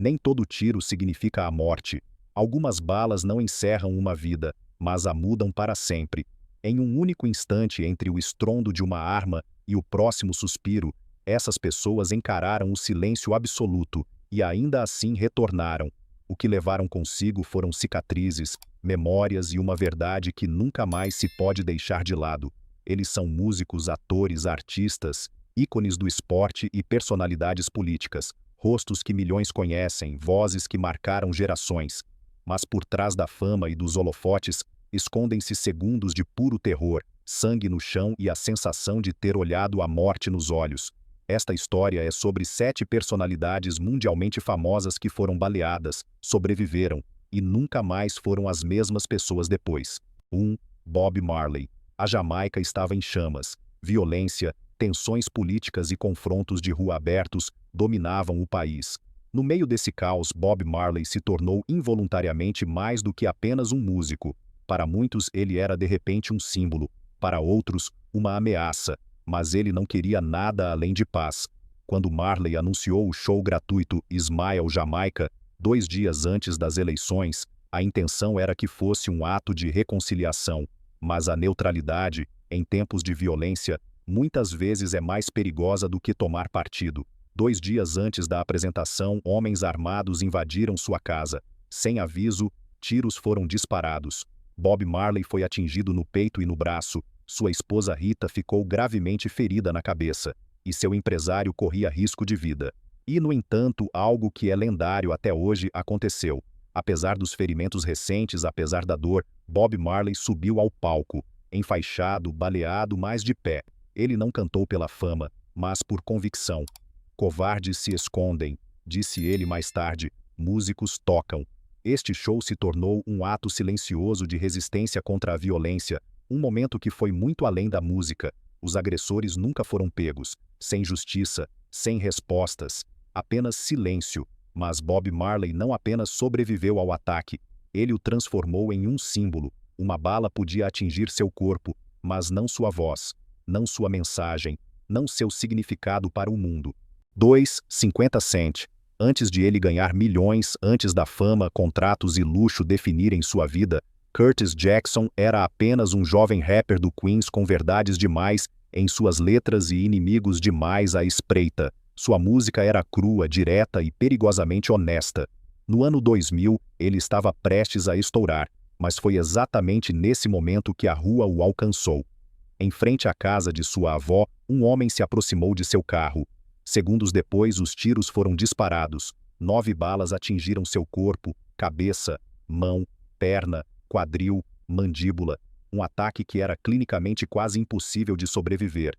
Nem todo tiro significa a morte. Algumas balas não encerram uma vida, mas a mudam para sempre. Em um único instante entre o estrondo de uma arma e o próximo suspiro, essas pessoas encararam o silêncio absoluto e ainda assim retornaram. O que levaram consigo foram cicatrizes, memórias e uma verdade que nunca mais se pode deixar de lado. Eles são músicos, atores, artistas, ícones do esporte e personalidades políticas, rostos que milhões conhecem, vozes que marcaram gerações. Mas por trás da fama e dos holofotes, escondem-se segundos de puro terror, sangue no chão e a sensação de ter olhado a morte nos olhos. Esta história é sobre 7 personalidades mundialmente famosas que foram baleadas, sobreviveram e nunca mais foram as mesmas pessoas depois. 1. Bob Marley. A Jamaica estava em chamas. Violência, tensões políticas e confrontos de rua abertos dominavam o país. No meio desse caos, Bob Marley se tornou involuntariamente mais do que apenas um músico. Para muitos, ele era de repente um símbolo. Para outros, uma ameaça. Mas ele não queria nada além de paz. Quando Marley anunciou o show gratuito Smile Jamaica, 2 dias antes das eleições, a intenção era que fosse um ato de reconciliação. Mas a neutralidade, em tempos de violência, muitas vezes é mais perigosa do que tomar partido. 2 dias antes da apresentação, homens armados invadiram sua casa. Sem aviso, tiros foram disparados. Bob Marley foi atingido no peito e no braço. Sua esposa Rita ficou gravemente ferida na cabeça, e seu empresário corria risco de vida. E, no entanto, algo que é lendário até hoje aconteceu. Apesar dos ferimentos recentes, apesar da dor, Bob Marley subiu ao palco, enfaixado, baleado, mas de pé. Ele não cantou pela fama, mas por convicção. Covardes se escondem, disse ele mais tarde, músicos tocam. Este show se tornou um ato silencioso de resistência contra a violência, um momento que foi muito além da música. Os agressores nunca foram pegos, sem justiça, sem respostas, apenas silêncio. Mas Bob Marley não apenas sobreviveu ao ataque, ele o transformou em um símbolo. Uma bala podia atingir seu corpo, mas não sua voz, não sua mensagem, não seu significado para o mundo. 2. 50 Cent. Antes de ele ganhar milhões, antes da fama, contratos e luxo definirem sua vida, Curtis Jackson era apenas um jovem rapper do Queens com verdades demais em suas letras e inimigos demais à espreita. Sua música era crua, direta e perigosamente honesta. No ano 2000, ele estava prestes a estourar, mas foi exatamente nesse momento que a rua o alcançou. Em frente à casa de sua avó, um homem se aproximou de seu carro. Segundos depois, os tiros foram disparados. 9 balas atingiram seu corpo, cabeça, mão, perna, quadril, mandíbula. Um ataque que era clinicamente quase impossível de sobreviver.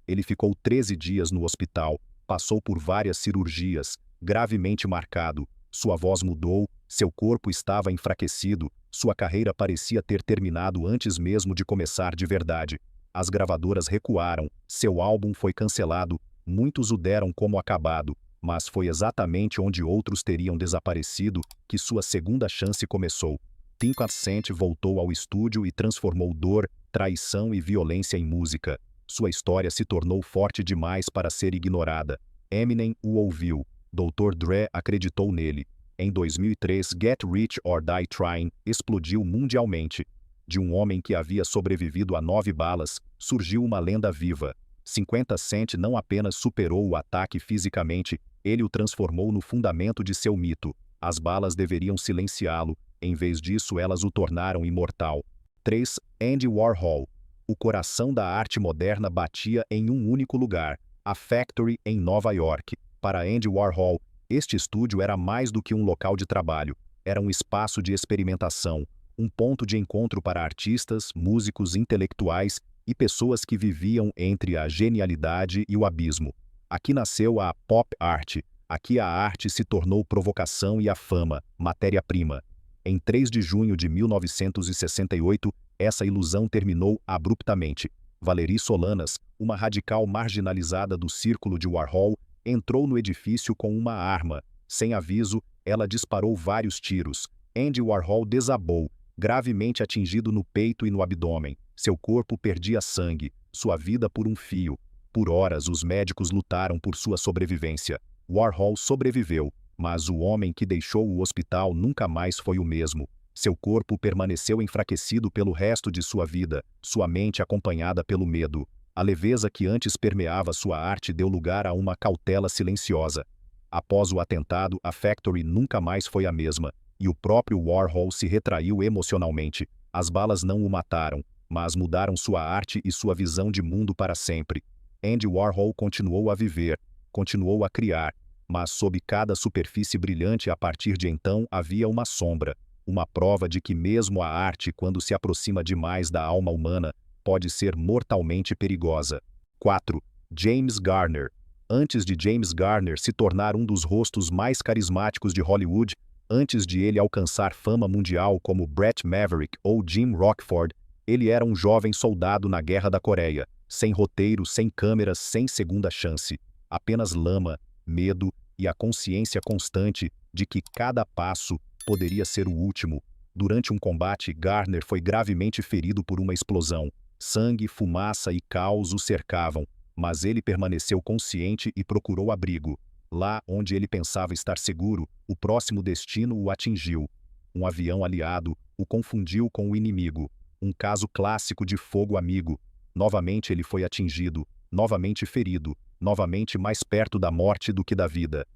Ele ficou 13 dias no hospital, passou por várias cirurgias, gravemente marcado. Sua voz mudou, seu corpo estava enfraquecido, sua carreira parecia ter terminado antes mesmo de começar de verdade. As gravadoras recuaram, seu álbum foi cancelado, muitos o deram como acabado, mas foi exatamente onde outros teriam desaparecido que sua segunda chance começou. 50 Cent voltou ao estúdio e transformou dor, traição e violência em música. Sua história se tornou forte demais para ser ignorada. Eminem o ouviu. Dr. Dre acreditou nele. Em 2003, Get Rich or Die Trying explodiu mundialmente. De um homem que havia sobrevivido a 9 balas, surgiu uma lenda viva. 50 Cent não apenas superou o ataque fisicamente, ele o transformou no fundamento de seu mito. As balas deveriam silenciá-lo, em vez disso elas o tornaram imortal. 3. Andy Warhol. O coração da arte moderna batia em um único lugar, a Factory em Nova York. Para Andy Warhol, este estúdio era mais do que um local de trabalho, era um espaço de experimentação, um ponto de encontro para artistas, músicos, intelectuais e pessoas que viviam entre a genialidade e o abismo. Aqui nasceu a pop art, aqui a arte se tornou provocação e a fama, matéria-prima. Em 3 de junho de 1968, essa ilusão terminou abruptamente. Valerie Solanas, uma radical marginalizada do círculo de Warhol, entrou no edifício com uma arma. Sem aviso, ela disparou vários tiros. Andy Warhol desabou, gravemente atingido no peito e no abdômen. Seu corpo perdia sangue, sua vida por um fio. Por horas, os médicos lutaram por sua sobrevivência. Warhol sobreviveu, Mas o homem que deixou o hospital nunca mais foi o mesmo. Seu corpo permaneceu enfraquecido pelo resto de sua vida, sua mente acompanhada pelo medo. A leveza que antes permeava sua arte deu lugar a uma cautela silenciosa. Após o atentado, a Factory nunca mais foi a mesma, e o próprio Warhol se retraiu emocionalmente. As balas não o mataram, mas mudaram sua arte e sua visão de mundo para sempre. Andy Warhol continuou a viver, continuou a criar, mas sob cada superfície brilhante a partir de então havia uma sombra, uma prova de que mesmo a arte, quando se aproxima demais da alma humana, pode ser mortalmente perigosa. 4. James Garner. Antes de James Garner se tornar um dos rostos mais carismáticos de Hollywood, antes de ele alcançar fama mundial como Brett Maverick ou Jim Rockford, ele era um jovem soldado na Guerra da Coreia, sem roteiro, sem câmeras, sem segunda chance. Apenas lama, medo e a consciência constante de que cada passo poderia ser o último. Durante um combate, Garner foi gravemente ferido por uma explosão. Sangue, fumaça e caos o cercavam, mas ele permaneceu consciente e procurou abrigo. Lá onde ele pensava estar seguro, o próximo destino o atingiu. Um avião aliado o confundiu com o inimigo. Um caso clássico de fogo amigo. Novamente ele foi atingido, novamente ferido, novamente mais perto da morte do que da vida.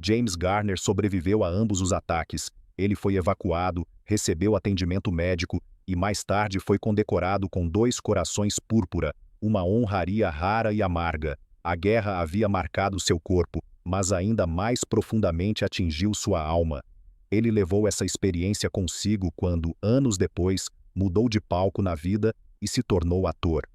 James Garner sobreviveu a ambos os ataques. Ele foi evacuado, recebeu atendimento médico e mais tarde foi condecorado com 2 corações púrpura, uma honraria rara e amarga. A guerra havia marcado seu corpo, mas ainda mais profundamente atingiu sua alma. Ele levou essa experiência consigo quando, anos depois, mudou de palco na vida e se tornou ator.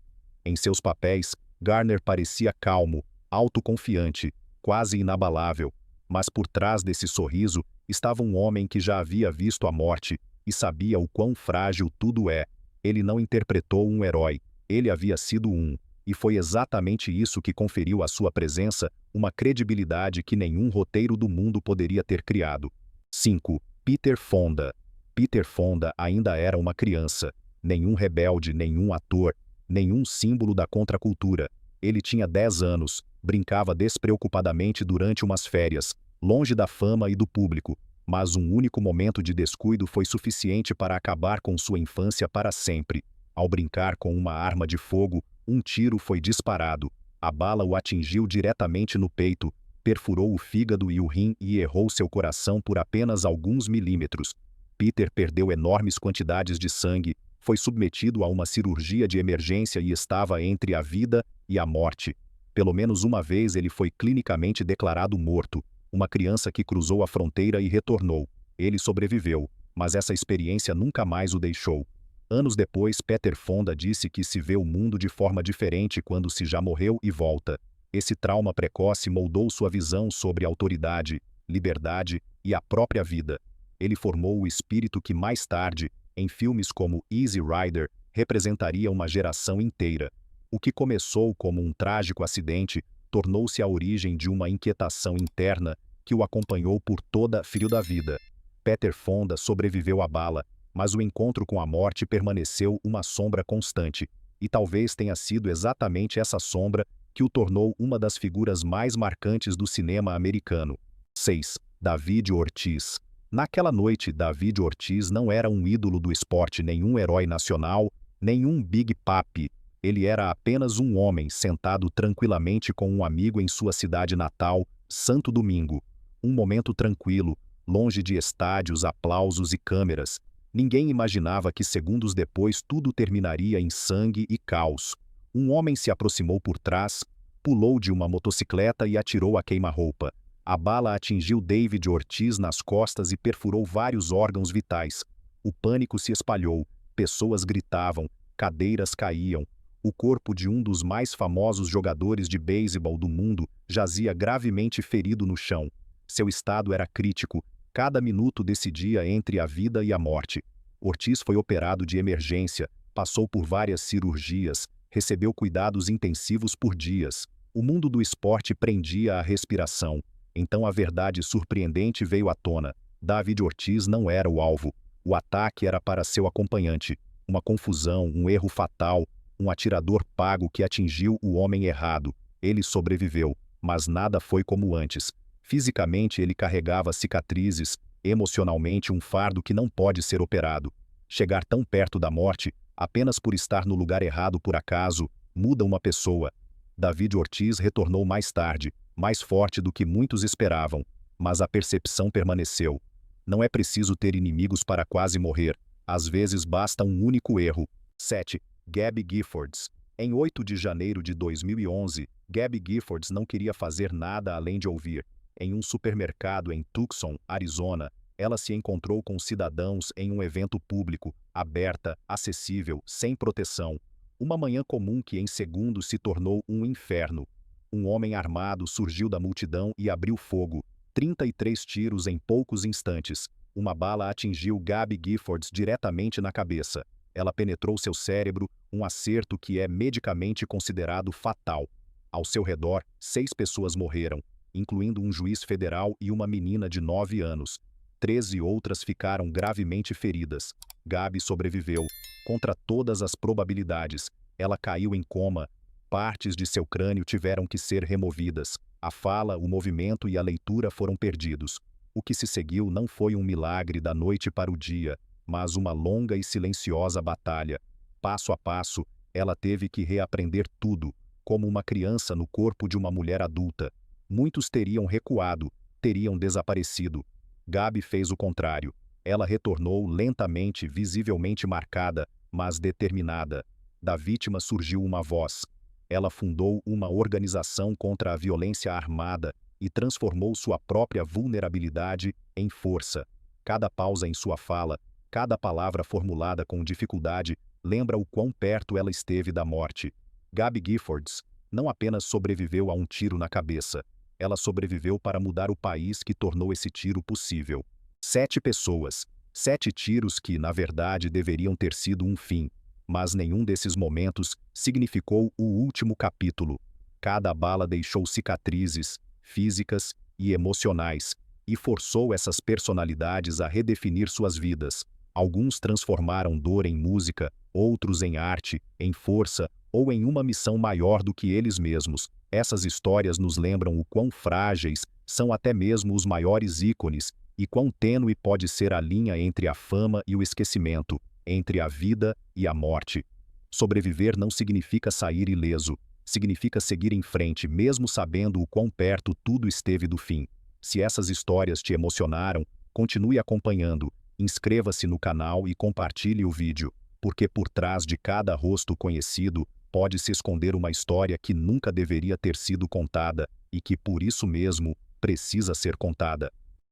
Em seus papéis, Garner parecia calmo, autoconfiante, quase inabalável, mas por trás desse sorriso estava um homem que já havia visto a morte e sabia o quão frágil tudo é. Ele não interpretou um herói, ele havia sido um, e foi exatamente isso que conferiu à sua presença uma credibilidade que nenhum roteiro do mundo poderia ter criado. 5. Peter Fonda. Peter Fonda ainda era uma criança, nenhum rebelde, nenhum ator, nenhum símbolo da contracultura. Ele tinha 10 anos, brincava despreocupadamente durante umas férias, longe da fama e do público, mas um único momento de descuido foi suficiente para acabar com sua infância para sempre. Ao brincar com uma arma de fogo, um tiro foi disparado. A bala o atingiu diretamente no peito, perfurou o fígado e o rim e errou seu coração por apenas alguns milímetros. Peter perdeu enormes quantidades de sangue, foi submetido a uma cirurgia de emergência e estava entre a vida e a morte. Pelo menos uma vez ele foi clinicamente declarado morto. Uma criança que cruzou a fronteira e retornou. Ele sobreviveu, mas essa experiência nunca mais o deixou. Anos depois, Peter Fonda disse que se vê o mundo de forma diferente quando se já morreu e volta. Esse trauma precoce moldou sua visão sobre autoridade, liberdade e a própria vida. Ele formou o espírito que mais tarde, em filmes como Easy Rider, representaria uma geração inteira. O que começou como um trágico acidente tornou-se a origem de uma inquietação interna que o acompanhou por toda a fio da vida. Peter Fonda sobreviveu à bala, mas o encontro com a morte permaneceu uma sombra constante, e talvez tenha sido exatamente essa sombra que o tornou uma das figuras mais marcantes do cinema americano. 6. David Ortiz. Naquela noite, David Ortiz não era um ídolo do esporte, nenhum herói nacional, nenhum Big Papi. Ele era apenas um homem sentado tranquilamente com um amigo em sua cidade natal, Santo Domingo. Um momento tranquilo, longe de estádios, aplausos e câmeras. Ninguém imaginava que segundos depois tudo terminaria em sangue e caos. Um homem se aproximou por trás, pulou de uma motocicleta e atirou a queima-roupa. A bala atingiu David Ortiz nas costas e perfurou vários órgãos vitais. O pânico se espalhou, pessoas gritavam, cadeiras caíam. O corpo de um dos mais famosos jogadores de beisebol do mundo jazia gravemente ferido no chão. Seu estado era crítico, cada minuto decidia entre a vida e a morte. Ortiz foi operado de emergência, passou por várias cirurgias, recebeu cuidados intensivos por dias. O mundo do esporte prendia a respiração. Então a verdade surpreendente veio à tona. David Ortiz não era o alvo. O ataque era para seu acompanhante. Uma confusão, um erro fatal, um atirador pago que atingiu o homem errado. Ele sobreviveu, mas nada foi como antes. Fisicamente ele carregava cicatrizes, emocionalmente um fardo que não pode ser operado. Chegar tão perto da morte, apenas por estar no lugar errado por acaso, muda uma pessoa. David Ortiz retornou mais tarde, mais forte do que muitos esperavam, mas a percepção permaneceu. Não é preciso ter inimigos para quase morrer, às vezes basta um único erro. 7. Gabby Giffords. Em 8 de janeiro de 2011, Gabby Giffords não queria fazer nada além de ouvir. Em um supermercado em Tucson, Arizona, ela se encontrou com cidadãos em um evento público, aberta, acessível, sem proteção. Uma manhã comum que em segundos se tornou um inferno. Um homem armado surgiu da multidão e abriu fogo. 33 tiros em poucos instantes. Uma bala atingiu Gabby Giffords diretamente na cabeça. Ela penetrou seu cérebro, um acerto que é medicamente considerado fatal. Ao seu redor, 6 pessoas morreram, incluindo um juiz federal e uma menina de 9 anos. 13 outras ficaram gravemente feridas. Gabby sobreviveu. Contra todas as probabilidades, ela caiu em coma. Partes de seu crânio tiveram que ser removidas. A fala, o movimento e a leitura foram perdidos. O que se seguiu não foi um milagre da noite para o dia, mas uma longa e silenciosa batalha. Passo a passo, ela teve que reaprender tudo, como uma criança no corpo de uma mulher adulta. Muitos teriam recuado, teriam desaparecido. Gabby fez o contrário. Ela retornou lentamente, visivelmente marcada, mas determinada. Da vítima surgiu uma voz. Ela fundou uma organização contra a violência armada e transformou sua própria vulnerabilidade em força. Cada pausa em sua fala, cada palavra formulada com dificuldade, lembra o quão perto ela esteve da morte. Gabby Giffords não apenas sobreviveu a um tiro na cabeça, ela sobreviveu para mudar o país que tornou esse tiro possível. 7 pessoas, 7 tiros que, na verdade, deveriam ter sido um fim. Mas nenhum desses momentos significou o último capítulo. Cada bala deixou cicatrizes, físicas e emocionais, e forçou essas personalidades a redefinir suas vidas. Alguns transformaram dor em música, outros em arte, em força ou em uma missão maior do que eles mesmos. Essas histórias nos lembram o quão frágeis são até mesmo os maiores ícones e quão tênue pode ser a linha entre a fama e o esquecimento, entre a vida e a morte. Sobreviver não significa sair ileso, significa seguir em frente mesmo sabendo o quão perto tudo esteve do fim. Se essas histórias te emocionaram, continue acompanhando, inscreva-se no canal e compartilhe o vídeo, porque por trás de cada rosto conhecido pode se esconder uma história que nunca deveria ter sido contada e que por isso mesmo precisa ser contada.